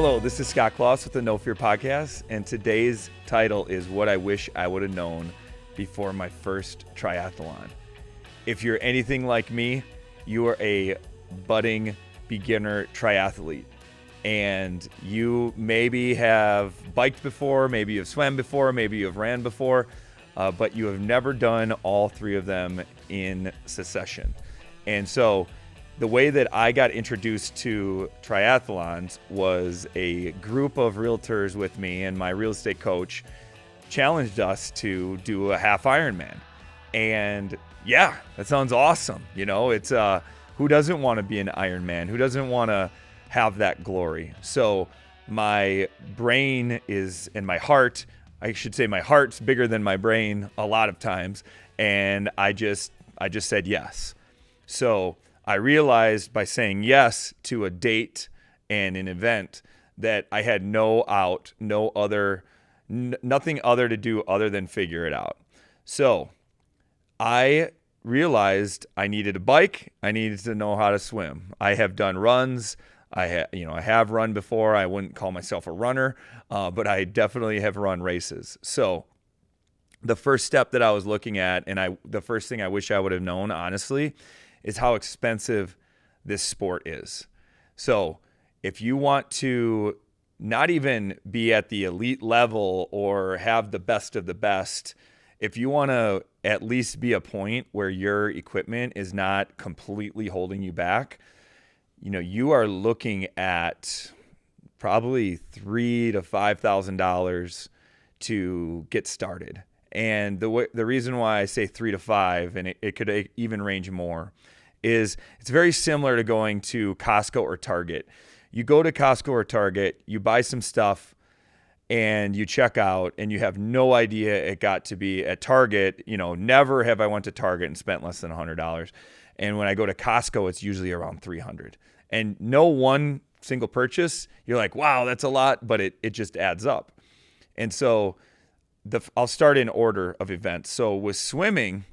Hello, this is Scott Kloss with the No Fear Podcast, and today's title is What I Wish I Would Have Known Before My First Triathlon. If you're anything like me, you are a budding beginner triathlete, and you maybe have biked before, maybe you've swam before, maybe you've ran before, but you have never done all three of them in succession. And so the way that I got introduced to triathlons was a group of realtors with me, and my real estate coach challenged us to do a half Ironman. And yeah, that sounds awesome. You know, it's who doesn't want to be an Ironman? Who doesn't want to have that glory? So my brain is, and my heart, I should say my heart's bigger than my brain a lot of times. And I just said yes. So I realized by saying yes to a date and an event that I had nothing other to do other than figure it out. So I realized I needed a bike. I needed to know how to swim. I have done runs. I have run before. I wouldn't call myself a runner, but I definitely have run races. So the first step that I was looking at, and the first thing I wish I would have known, honestly, is how expensive this sport is. So if you want to not even be at the elite level or have the best of the best, if you want to at least be a point where your equipment is not completely holding you back, you are looking at probably $3,000 to $5,000 to get started. And the reason why I say 3 to 5, and it could even range more, is it's very similar to going to Costco or Target. You go to Costco or Target, you buy some stuff, and you check out, and you have no idea it got to be at Target. Never have I went to Target and spent less than $100. And when I go to Costco, it's usually around $300. And no one single purchase, you're like, wow, that's a lot, but it just adds up. And so I'll start in order of events. So with swimming,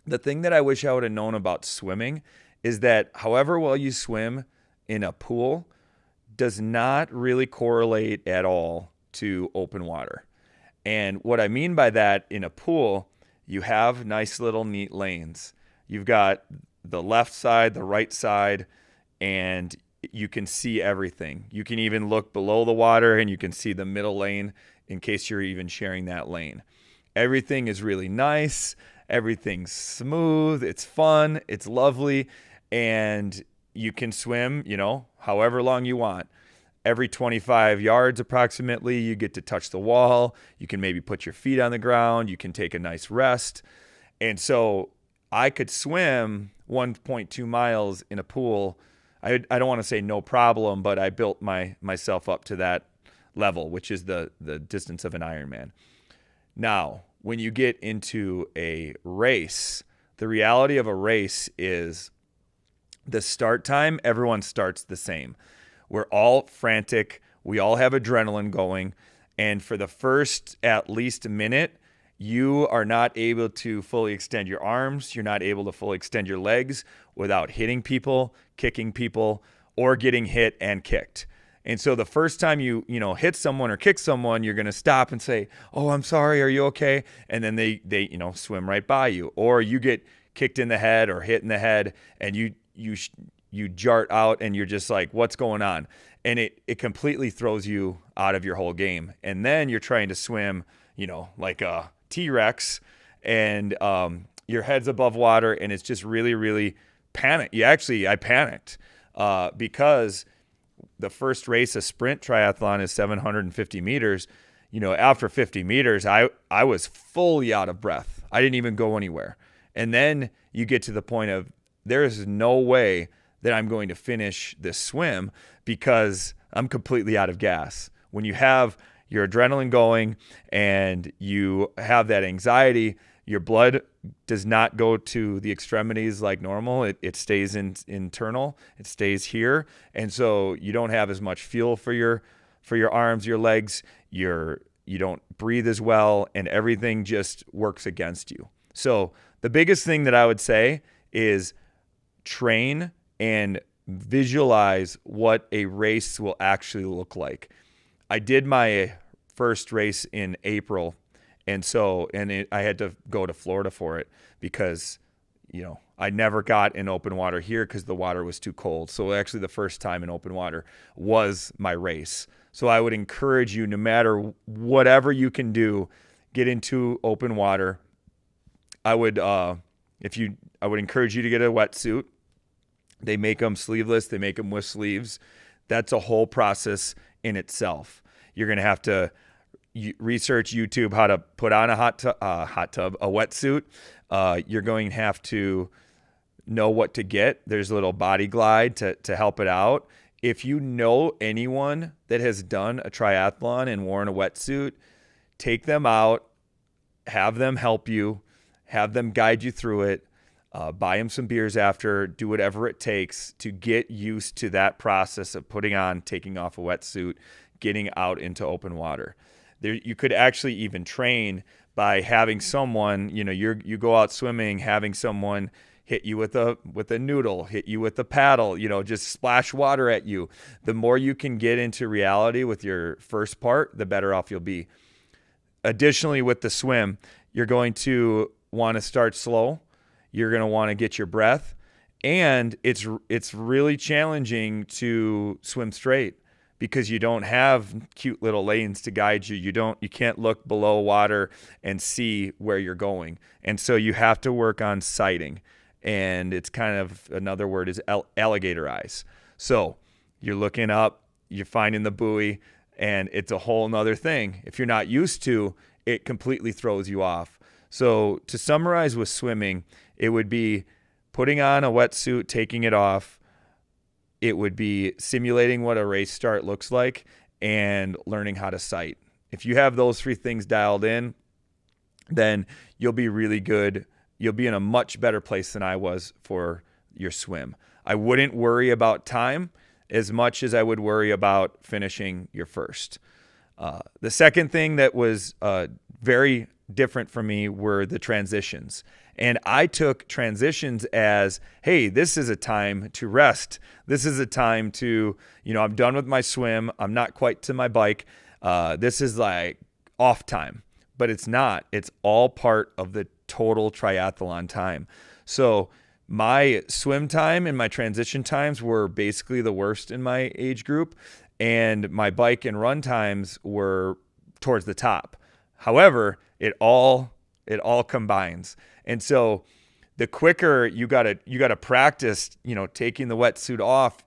the thing that I wish I would have known about swimming is that however well you swim in a pool does not really correlate at all to open water. And what I mean by that, in a pool, you have nice little neat lanes. You've got the left side, the right side, and you can see everything. You can even look below the water and you can see the middle lane in case you're even sharing that lane. Everything is really nice. Everything's smooth. It's fun. It's lovely. And you can swim, however long you want. Every 25 yards approximately, you get to touch the wall. You can maybe put your feet on the ground. You can take a nice rest. And so I could swim 1.2 miles in a pool. I don't want to say no problem, but I built myself up to that level, which is the distance of an Ironman. Now, when you get into a race, the reality of a race is the start time, everyone starts the same. We're all frantic. We all have adrenaline going. And for the first at least a minute, you are not able to fully extend your arms. You're not able to fully extend your legs without hitting people, kicking people, or getting hit and kicked. And so the first time you hit someone or kick someone, you're going to stop and say, "Oh, I'm sorry. Are you okay?" And then they swim right by you. Or you get kicked in the head or hit in the head, and you jart out and you're just like, what's going on? And it completely throws you out of your whole game. And then you're trying to swim, like a T-Rex, and your head's above water, and it's just really, really panic. I panicked because the first race, a sprint triathlon, is 750 meters. After 50 meters, I was fully out of breath. I didn't even go anywhere. And then you get to the point of there is no way that I'm going to finish this swim because I'm completely out of gas. When you have your adrenaline going and you have that anxiety, your blood does not go to the extremities like normal. It stays internal. It stays here. And so you don't have as much fuel for your arms, your legs. You don't breathe as well, and everything just works against you. So the biggest thing that I would say is train and visualize what a race will actually look like. I did my first race in April, and I had to go to Florida for it because, I never got in open water here because the water was too cold. So actually the first time in open water was my race. So I would encourage you, no matter whatever you can do, get into open water. I would encourage you to get a wetsuit. They make them sleeveless. They make them with sleeves. That's a whole process in itself. You're going to have to research YouTube how to put on a a wetsuit. You're going to have to know what to get. There's a little body glide to help it out. If you know anyone that has done a triathlon and worn a wetsuit, take them out, have them help you, have them guide you through it, buy them some beers after, do whatever it takes to get used to that process of putting on, taking off a wetsuit, getting out into open water. You could actually even train by having someone, you go out swimming, having someone hit you with a noodle, hit you with a paddle, just splash water at you. The more you can get into reality with your first part, the better off you'll be. Additionally, with the swim, you're going to want to start slow. You're going to want to get your breath, and it's really challenging to swim straight because you don't have cute little lanes to guide you. You can't look below water and see where you're going. And so you have to work on sighting. And it's kind of, another word is alligator eyes. So you're looking up, you're finding the buoy, and it's a whole nother thing. If you're not used to, it completely throws you off. So to summarize with swimming, it would be putting on a wetsuit, taking it off. It would be simulating what a race start looks like and learning how to sight. If you have those three things dialed in, then you'll be really good. You'll be in a much better place than I was for your swim. I wouldn't worry about time as much as I would worry about finishing your first. The second thing that was very different for me were the transitions. And I took transitions as, hey, this is a time to rest. This is a time to, I'm done with my swim. I'm not quite to my bike. This is like off time, but it's not. It's all part of the total triathlon time. So my swim time and my transition times were basically the worst in my age group, and my bike and run times were towards the top. However, it all combines. And so the quicker you gotta practice, taking the wetsuit off,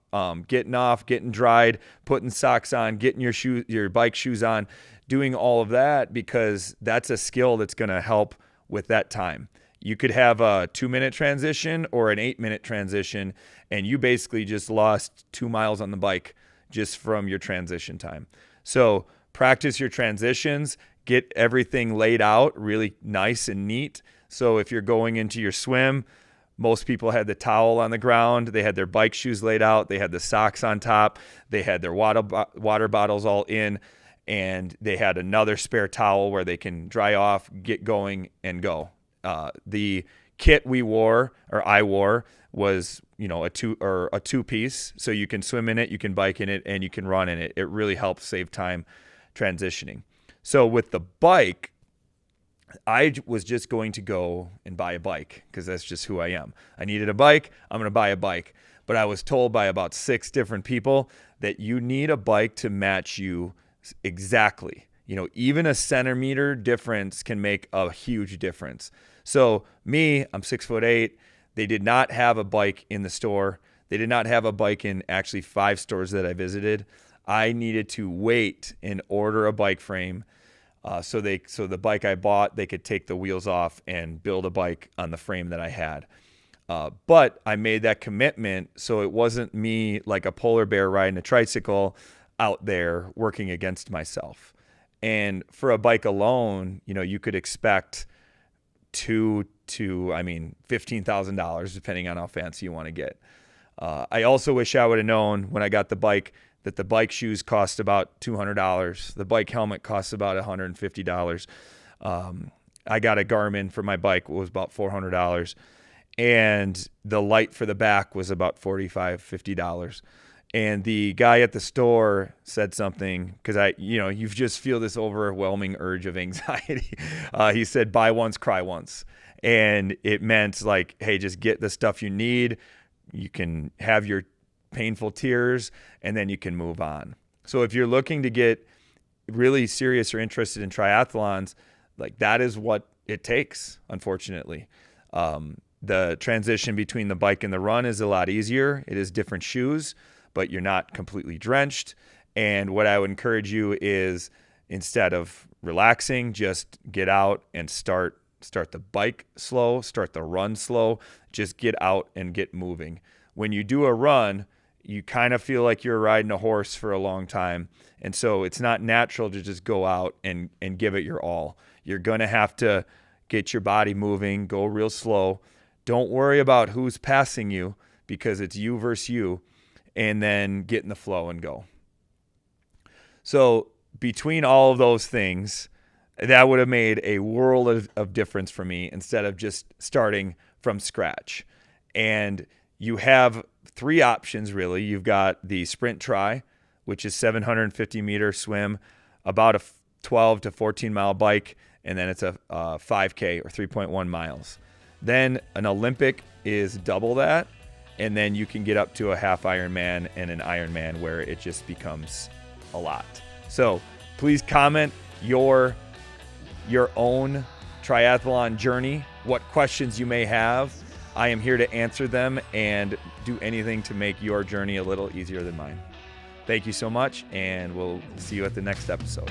getting dried, putting socks on, getting your bike shoes on, doing all of that, because that's a skill that's going to help with that time. You could have a 2-minute transition or an 8-minute transition, and you basically just lost 2 miles on the bike just from your transition time. So practice your transitions, get everything laid out really nice and neat. So if you're going into your swim, most people had the towel on the ground. They had their bike shoes laid out. They had the socks on top. They had their water bottles all in, and they had another spare towel where they can dry off, get going, and go. The kit I wore was, a two-piece, so you can swim in it, you can bike in it, and you can run in it. It really helps save time transitioning. So with the bike, I was just going to go and buy a bike because that's just who I am. I needed a bike. I'm going to buy a bike. But I was told by about 6 different people that you need a bike to match you exactly. Even a centimeter difference can make a huge difference. So me, I'm 6'8". They did not have a bike in the store. They did not have a bike in actually 5 stores that I visited. I needed to wait and order a bike frame. So the bike I bought, they could take the wheels off and build a bike on the frame that I had. But I made that commitment, so it wasn't me like a polar bear riding a tricycle out there working against myself. And for a bike alone, you could expect $15,000 depending on how fancy you want to get. I also wish I would have known when I got the bike that the bike shoes cost about $200. The bike helmet costs about $150. I got a Garmin for my bike. It was about $400. and the light for the back was about $45-$50. And the guy at the store said something, because you just feel this overwhelming urge of anxiety. He said, buy once, cry once. And it meant like, hey, just get the stuff you need. You can have your painful tears, and then you can move on. So if you're looking to get really serious or interested in triathlons, like that is what it takes, unfortunately. The transition between the bike and the run is a lot easier. It is different shoes, but you're not completely drenched. And what I would encourage you is, instead of relaxing, just get out and start the bike slow, start the run slow, just get out and get moving. When you do a run, you kind of feel like you're riding a horse for a long time. And so it's not natural to just go out and give it your all. You're going to have to get your body moving, go real slow. Don't worry about who's passing you, because it's you versus you, and then get in the flow and go. So between all of those things, that would have made a world of difference for me, instead of just starting from scratch. And you have 3 options, really. You've got the sprint tri, which is 750 meter swim, about a 12 to 14 mile bike, and then it's a 5K or 3.1 miles. Then an Olympic is double that, and then you can get up to a half Ironman and an Ironman, where it just becomes a lot. So please comment your own triathlon journey, what questions you may have. I am here to answer them and do anything to make your journey a little easier than mine. Thank you so much, and we'll see you at the next episode.